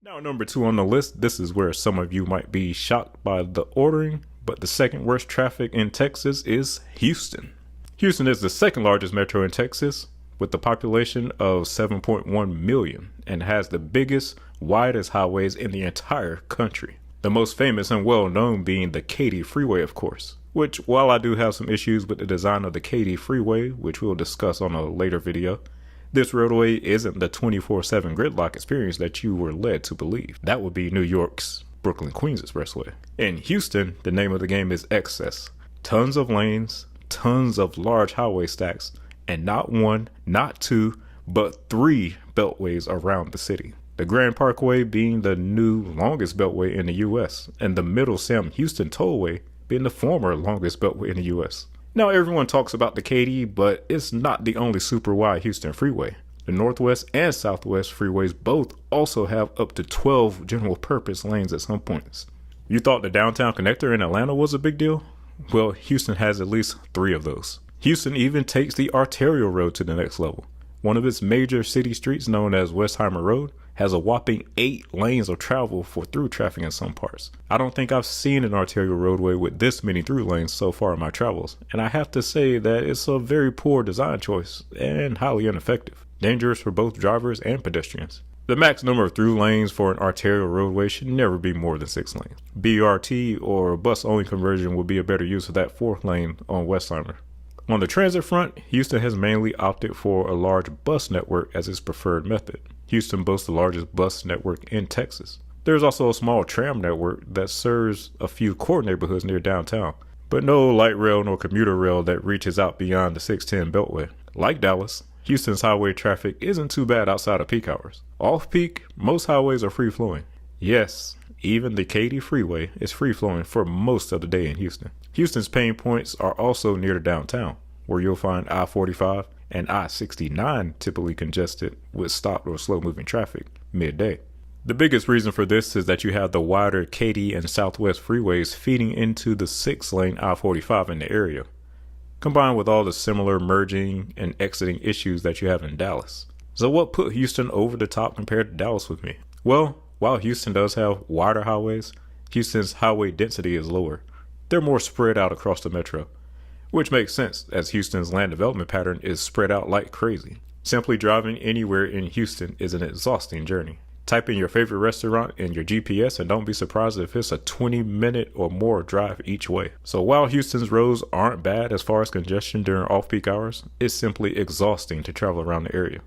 Now, number 2 on the list, this is where some of you might be shocked by the ordering, but the second worst traffic in Texas is Houston. Houston is the second largest metro in Texas with the population of 7.1 million and has the biggest, widest highways in the entire country. The most famous and well known being the Katy Freeway, of course, which while I do have some issues with the design of the Katy Freeway, which we'll discuss on a later video, this roadway isn't the 24/7 gridlock experience that you were led to believe. That would be New York's Brooklyn-Queens Expressway. In Houston, the name of the game is excess. Tons of lanes, tons of large highway stacks, and not one, not two, but 3 beltways around the city. The Grand Parkway being the new longest beltway in the US, and the Middle Sam Houston Tollway being the former longest beltway in the US. Now everyone talks about the Katy, but it's not the only super wide Houston freeway. The Northwest and Southwest freeways both also have up to 12 general purpose lanes at some points. You thought the downtown connector in Atlanta was a big deal? Well, Houston has at least 3 of those. Houston even takes the arterial road to the next level. One of its major city streets, known as Westheimer Road, has a whopping 8 lanes of travel for through traffic in some parts. I don't think I've seen an arterial roadway with this many through lanes so far in my travels, and I have to say that it's a very poor design choice and highly ineffective, dangerous for both drivers and pedestrians. The max number of through lanes for an arterial roadway should never be more than 6 lanes. BRT or bus-only conversion would be a better use of that 4th lane on Westheimer. On the transit front, Houston has mainly opted for a large bus network as its preferred method. Houston boasts the largest bus network in Texas. There's also a small tram network that serves a few core neighborhoods near downtown, but no light rail nor commuter rail that reaches out beyond the 610 Beltway. Like Dallas, Houston's highway traffic isn't too bad outside of peak hours. Off-peak, most highways are free-flowing. Yes, even the Katy Freeway is free-flowing for most of the day in Houston. Houston's pain points are also near the downtown, where you'll find I-45 and I-69 typically congested with stopped or slow-moving traffic midday. The biggest reason for this is that you have the wider Katy and Southwest freeways feeding into the 6-lane I-45 in the area, combined with all the similar merging and exiting issues that you have in Dallas. So what put Houston over the top compared to Dallas with me? Well, while Houston does have wider highways, Houston's highway density is lower. They're more spread out across the metro, which makes sense as Houston's land development pattern is spread out like crazy. Simply driving anywhere in Houston is an exhausting journey. Type in your favorite restaurant in your GPS and don't be surprised if it's a 20-minute or more drive each way. So while Houston's roads aren't bad as far as congestion during off-peak hours, it's simply exhausting to travel around the area.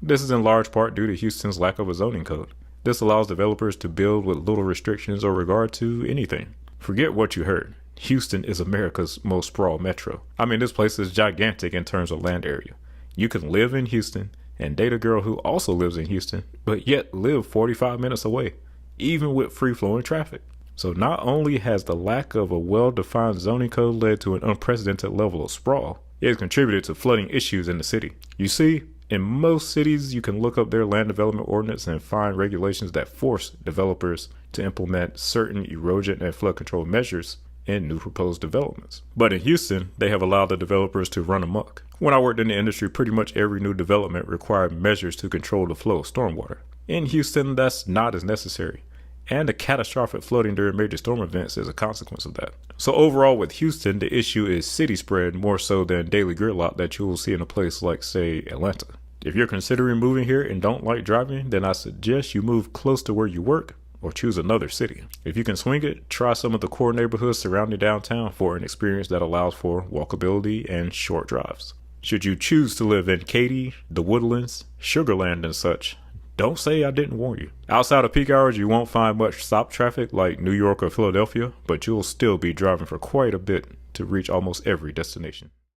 This is in large part due to Houston's lack of a zoning code. This allows developers to build with little restrictions or regard to anything. Forget what you heard. Houston is America's most sprawled metro. I mean, this place is gigantic in terms of land area. You can live in Houston and date a girl who also lives in Houston, but yet live 45 minutes away, even with free-flowing traffic. So not only has the lack of a well-defined zoning code led to an unprecedented level of sprawl, it has contributed to flooding issues in the city. You see, in most cities, you can look up their land development ordinance and find regulations that force developers to implement certain erosion and flood control measures in new proposed developments. But in Houston, they have allowed the developers to run amok. When I worked in the industry, pretty much every new development required measures to control the flow of stormwater. In Houston, that's not as necessary, and the catastrophic flooding during major storm events is a consequence of that. So overall with Houston, the issue is city spread more so than daily gridlock that you will see in a place like, say, Atlanta. If you're considering moving here and don't like driving, then I suggest you move close to where you work or choose another city. If you can swing it, try some of the core neighborhoods surrounding downtown for an experience that allows for walkability and short drives. Should you choose to live in Katy, the Woodlands, Sugar Land and such, don't say I didn't warn you. Outside of peak hours, you won't find much stop traffic like New York or Philadelphia, but you'll still be driving for quite a bit to reach almost every destination.